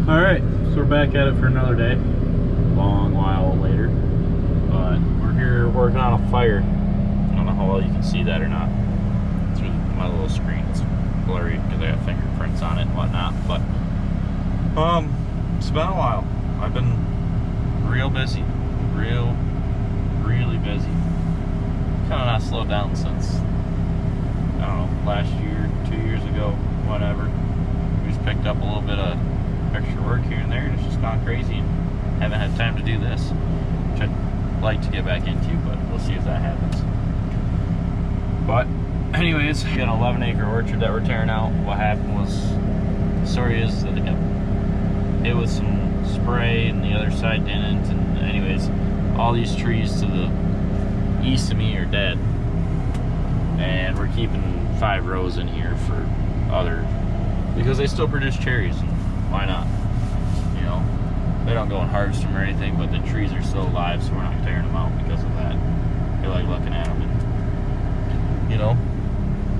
All right, so we're back at it for another day. Long while later, but we're here working on a fire. I don't know how well you can see that or not through my little screen. It's blurry because I got fingerprints on it and whatnot. But it's been a while. I've been real busy, really busy. Kind of not slowed down since I don't know, last year, 2 years ago, whatever. We just picked up a little bit of extra work here and there, and it's just gone crazy, and haven't had time to do this, which I'd like to get back into, but we'll see if that happens. But anyways, we got an 11-acre orchard that we're tearing out. What happened was, the story is that it got hit with some spray and the other side didn't, and anyways, all these trees to the east of me are dead, and we're keeping 5 rows in here for other, because they still produce cherries, and why not? You know, they don't go and harvest them or anything, but the trees are still alive, so we're not tearing them out because of that. We like looking at them, and, you know.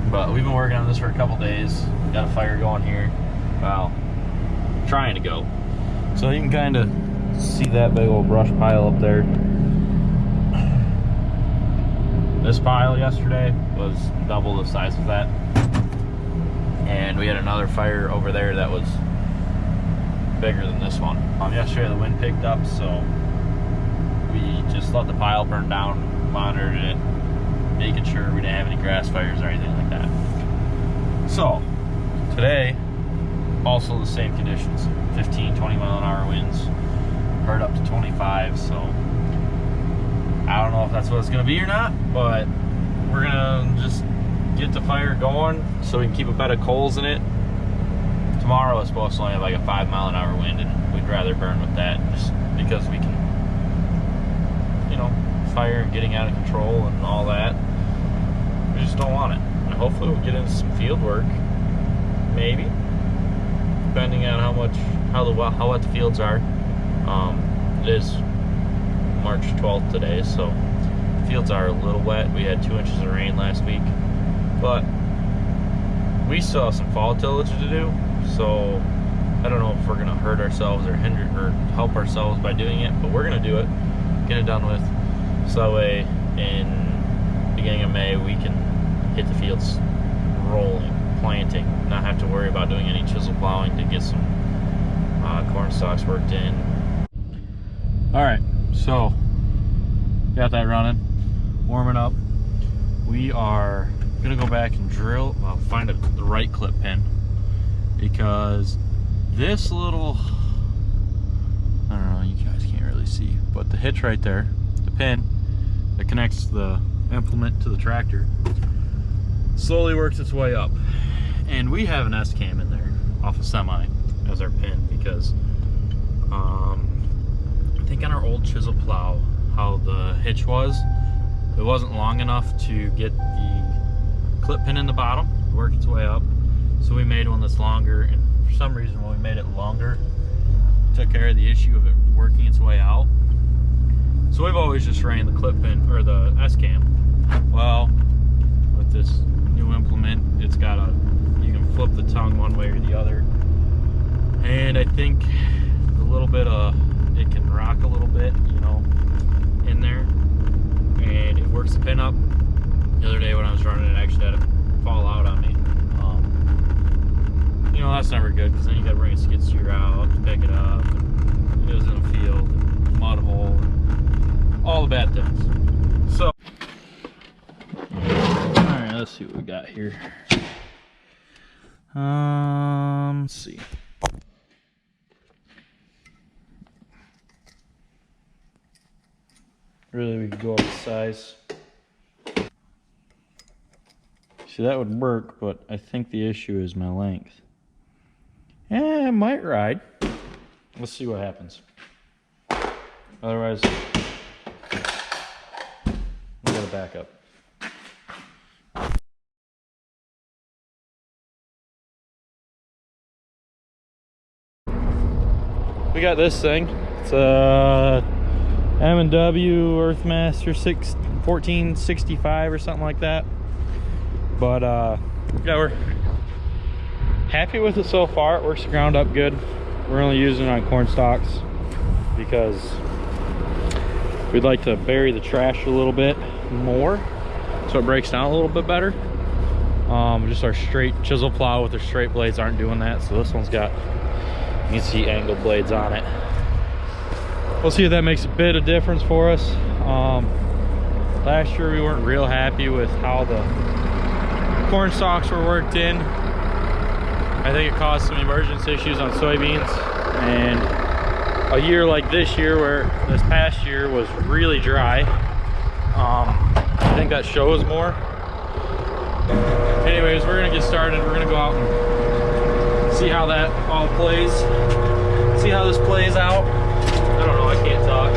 But we've been working on this for a couple days. Got a fire going here. Well, trying to go. So you can kind of see that big old brush pile up there. This pile yesterday was double the size of that. And we had another fire over there that was bigger than this one. Yesterday the wind picked up, so we just let the pile burn down, monitored it, making sure we didn't have any grass fires or anything like that. So today, also the same conditions, 15, 20 mile an hour winds, heard up to 25, so I don't know if that's what it's gonna be or not, but we're gonna just get the fire going so we can keep a bed of coals in it. Tomorrow is supposed to only have like a 5 mile an hour wind, and we'd rather burn with that just because we can, you know, fire and getting out of control and all that. We just don't want it. And hopefully we'll get into some field work, maybe, depending on how wet the fields are. It is March 12th today, so the fields are a little wet. We had 2 inches of rain last week, but we still have some fall tillage to do, so I don't know if we're gonna hurt ourselves or hinder or help ourselves by doing it, but we're gonna do it, get it done with, so that way in beginning of May we can hit the fields rolling, planting, not have to worry about doing any chisel plowing to get some corn stalks worked in. All right, so got that running, warming up. We are gonna go back and drill, find the right clip pin, because this little, I don't know, you guys can't really see, but the hitch right there, the pin that connects the implement to the tractor, slowly works its way up, and we have an S-cam in there off a semi as our pin, because I think on our old chisel plow, how the hitch was, it wasn't long enough to get the clip pin in the bottom, work its way up, so we made one that's longer, and for some reason when we made it longer, it took care of the issue of it working its way out. So we've always just ran the clip pin, or the S-cam. Well, with this new implement, it's got you can flip the tongue one way or the other, and I think a little bit of, it can rock a little bit, you know, in there, and it works the pin up. The other day when I was running it, actually had it fall out on me. You know, that's never good, because then you gotta bring a skid steer out to pick it up, and it was in a field, mud hole, all the bad things. So, alright, let's see what we got here. Let's see. Really, we could go up the size. See, that would work, but I think the issue is my length. Yeah, it might ride. Let's see what happens. Otherwise, we gotta back up. We got this thing. It's a M&W Earthmaster 1465 or something like that. But yeah, we're happy with it so far. It works the ground up good. we're only using it on corn stalks because we'd like to bury the trash a little bit more so it breaks down a little bit better. Just our straight chisel plow with their straight blades aren't doing that, so this one's got, you can see angled blades on it. We'll see if that makes a bit of difference for us. Last year we weren't real happy with how the corn stalks were worked in. I think it caused some emergence issues on soybeans, and a year like this year, where this past year was really dry, I think that shows more. Anyways, we're gonna get started. We're gonna go out and see how that all plays, see how this plays out. I don't know, I can't talk.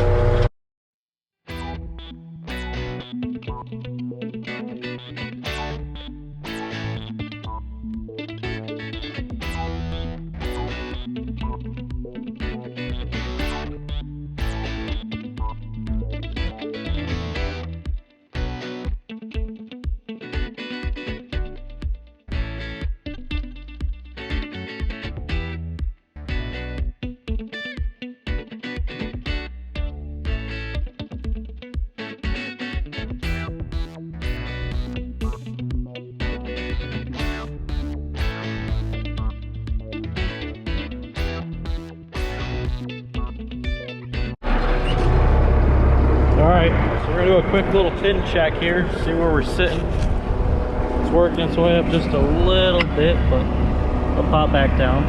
Alright, so we're gonna do a quick little tin check here, see where we're sitting. It's working its way up just a little bit, but I'll pop back down.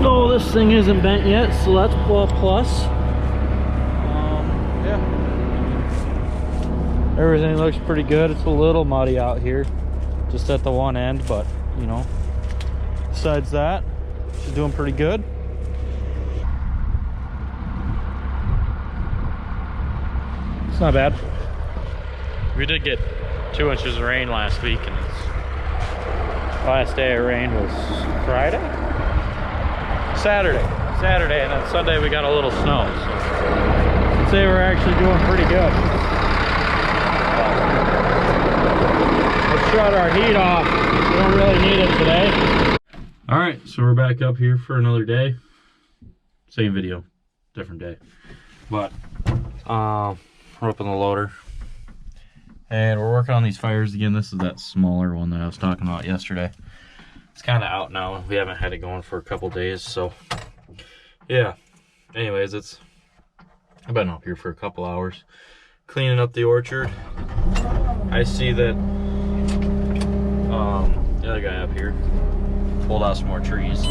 Oh, this thing isn't bent yet, so that's a plus. Yeah. Everything looks pretty good. It's a little muddy out here, just at the one end, but you know, besides that, she's doing pretty good. It's not bad. We did get 2 inches of rain last week, and last day of rain was Friday? Saturday, and then Sunday we got a little snow, so I'd say we're actually doing pretty good. Let's shut our heat off. We don't really need it today. All right, so we're back up here for another day. Same video, different day. But we're up in the loader and we're working on these fires again. This is that smaller one that I was talking about yesterday. It's kind of out now. We haven't had it going for a couple days, so yeah. Anyways, I've been up here for a couple hours cleaning up the orchard. I see that the other guy up here pulled out some more trees,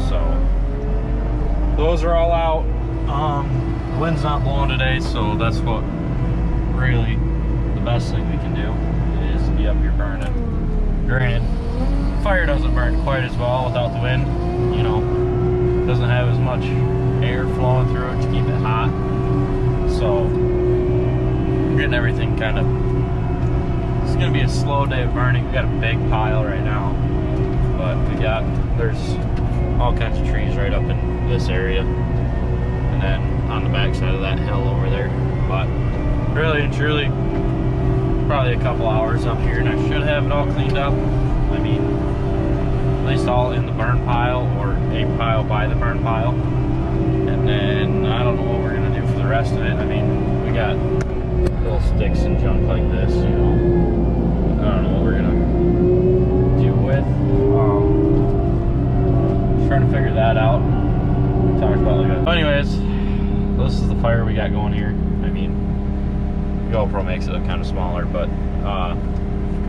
so those are all out. The wind's not blowing today, so that's what really the best thing we can do is be up here burning. Granted, fire doesn't burn quite as well without the wind, you know, doesn't have as much air flowing through it to keep it hot, so we're getting everything kind of, it's gonna be a slow day of burning. We got a big pile right now, but there's all kinds of trees right up in this area, and then on the back side of that hill over there. But really and truly, probably a couple hours up here and I should have it all cleaned up. I mean, at least all in the burn pile or a pile by the burn pile. And then I don't know what we're gonna do for the rest of it. I mean, we got little sticks and junk like this, you know. I don't know what we're gonna do with. Trying to figure that out. Talked about like that. Anyways, this is the fire we got going here. I mean, GoPro makes it kind of smaller, but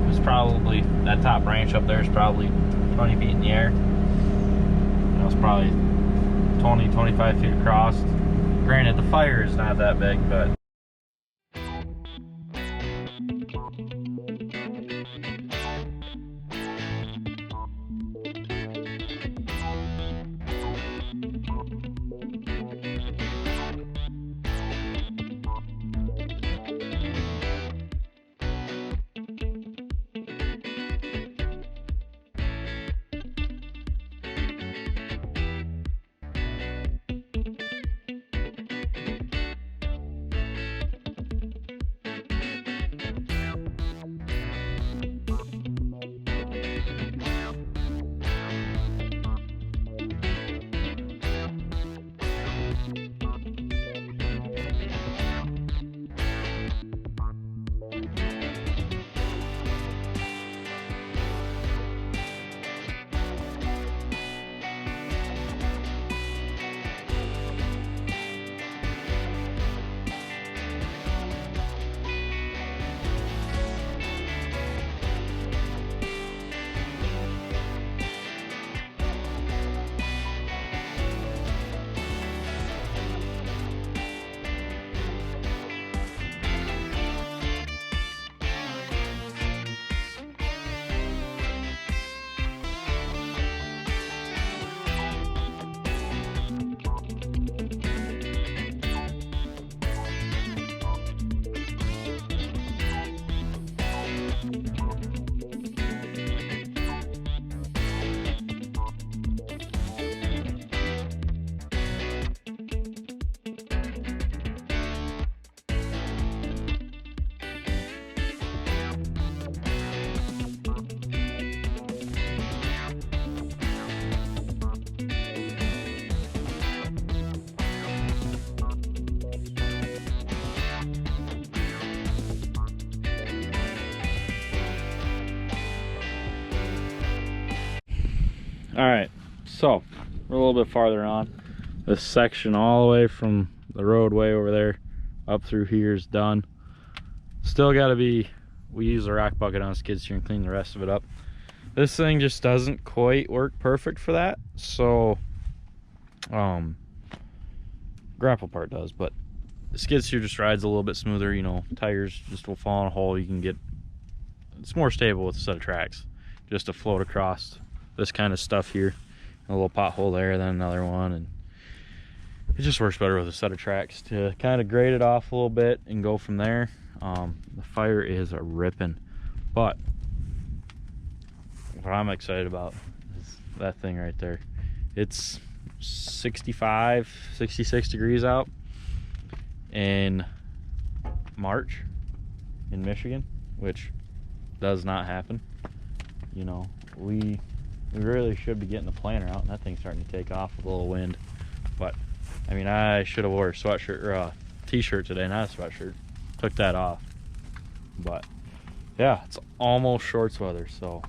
it's probably, that top branch up there is probably 20 feet in the air. You know, it's probably 20, 25 feet across. Granted, the fire is not that big, but All right, so we're a little bit farther on. This section all the way from the roadway over there up through here is done. Still got to be, we use a rock bucket on a skid steer and clean the rest of it up. This thing just doesn't quite work perfect for that, so grapple part does, but the skid steer just rides a little bit smoother. You know, tires just will fall in a hole. You can get, it's more stable with a set of tracks just to float across this kind of stuff here. A little pothole there, then another one, and it just works better with a set of tracks to kind of grade it off a little bit and go from there. The fire is a ripping, but what I'm excited about is that thing right there. It's 65, 66 degrees out in March in Michigan, which does not happen. You know, we really should be getting the planter out, and that thing's starting to take off with a little wind. But I mean, I should have wore a sweatshirt or a t-shirt today, not a sweatshirt. Took that off. But yeah, it's almost shorts weather, so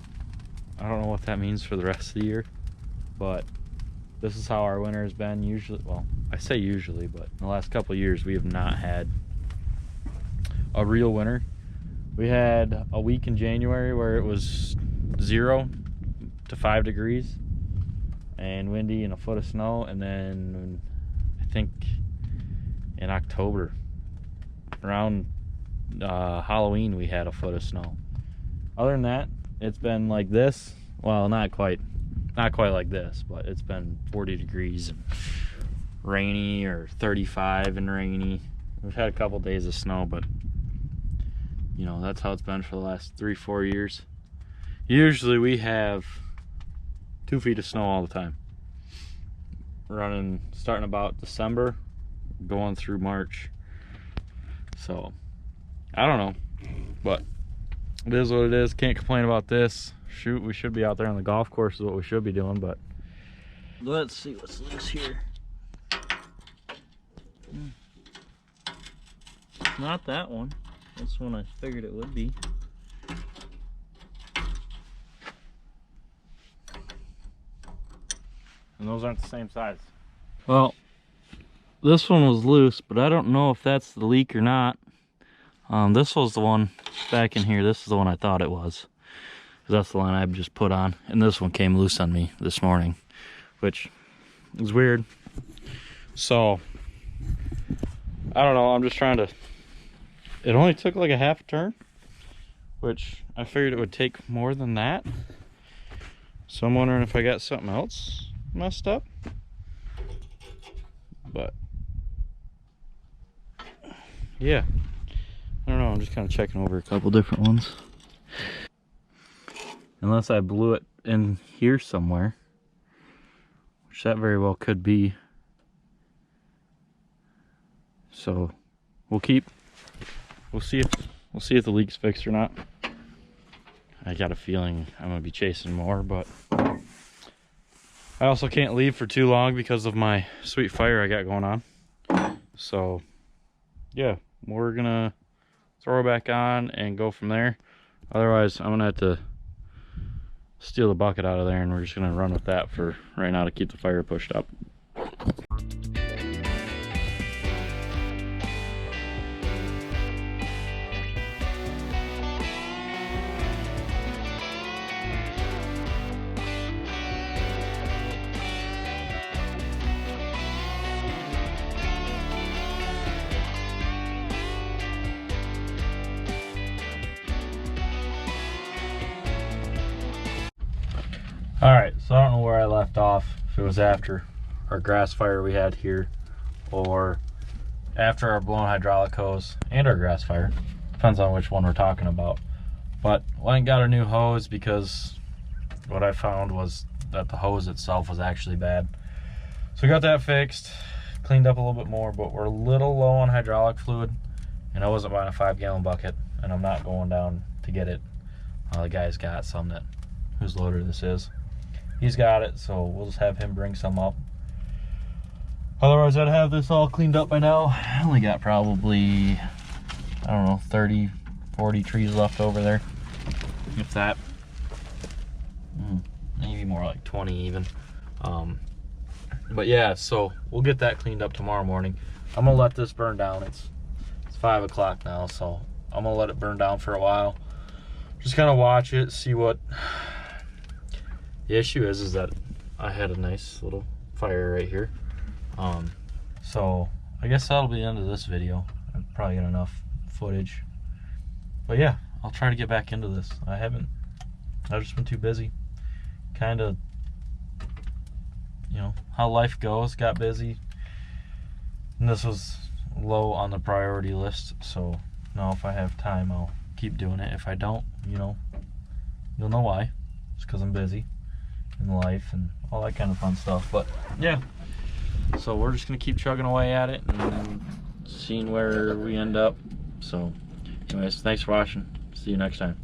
I don't know what that means for the rest of the year, but this is how our winter has been usually. Well, I say usually, but in the last couple of years we have not had a real winter. We had a week in January where it was 0 to 5 degrees and windy and a foot of snow, and then I think in October around Halloween we had a foot of snow. Other than that, it's been like this. Well, not quite like this, but it's been 40 degrees and rainy, or 35 and rainy. We've had a couple days of snow, but you know, that's how it's been for the last 3-4 years. Usually we have 2 feet of snow all the time, running starting about December going through March. So I don't know, but it is what it is. Can't complain about this. Shoot, we should be out there on the golf course is what we should be doing, but let's see what's loose here. Not that one. This one I figured it would be. And those aren't the same size. Well, this one was loose, but I don't know if that's the leak or not. This was the one back in here. This is the one I thought it was, 'cause that's the line I just put on. And this one came loose on me this morning, which is weird. So I don't know. I'm just trying to. It only took like a half turn, which I figured it would take more than that. So I'm wondering if I got something else messed up. But yeah, I don't know. I'm just kind of checking over a couple different ones. Unless I blew it in here somewhere, which that very well could be. So we'll see if the leak's fixed or not. I got a feeling I'm gonna be chasing more, but I also can't leave for too long because of my sweet fire I got going on. So yeah, we're gonna throw it back on and go from there. Otherwise, I'm gonna have to steal the bucket out of there, and we're just gonna run with that for right now to keep the fire pushed up. All right, so I don't know where I left off, if it was after our grass fire we had here or after our blown hydraulic hose and our grass fire. Depends on which one we're talking about. But went and got a new hose because what I found was that the hose itself was actually bad. So we got that fixed, cleaned up a little bit more, but we're a little low on hydraulic fluid, and I wasn't buying a 5-gallon bucket, and I'm not going down to get it. The guy's got some that, whose loader this is. He's got it, so we'll just have him bring some up. Otherwise, I'd have this all cleaned up by now. I only got probably, I don't know, 30, 40 trees left over there. If that. Maybe more like 20 even. But yeah, so we'll get that cleaned up tomorrow morning. I'm gonna let this burn down. It's 5 o'clock now, so I'm gonna let it burn down for a while. Just kind of watch it, see what the issue is that I had a nice little fire right here. So I guess that'll be the end of this video. I've probably got enough footage. But yeah, I'll try to get back into this. I've just been too busy. Kind of, you know, how life goes, got busy. And this was low on the priority list. So now if I have time, I'll keep doing it. If I don't, you know, you'll know why. It's because I'm busy in life and all that kind of fun stuff. But yeah, so we're just gonna keep chugging away at it and seeing where we end up. So anyways, thanks for watching. See you next time.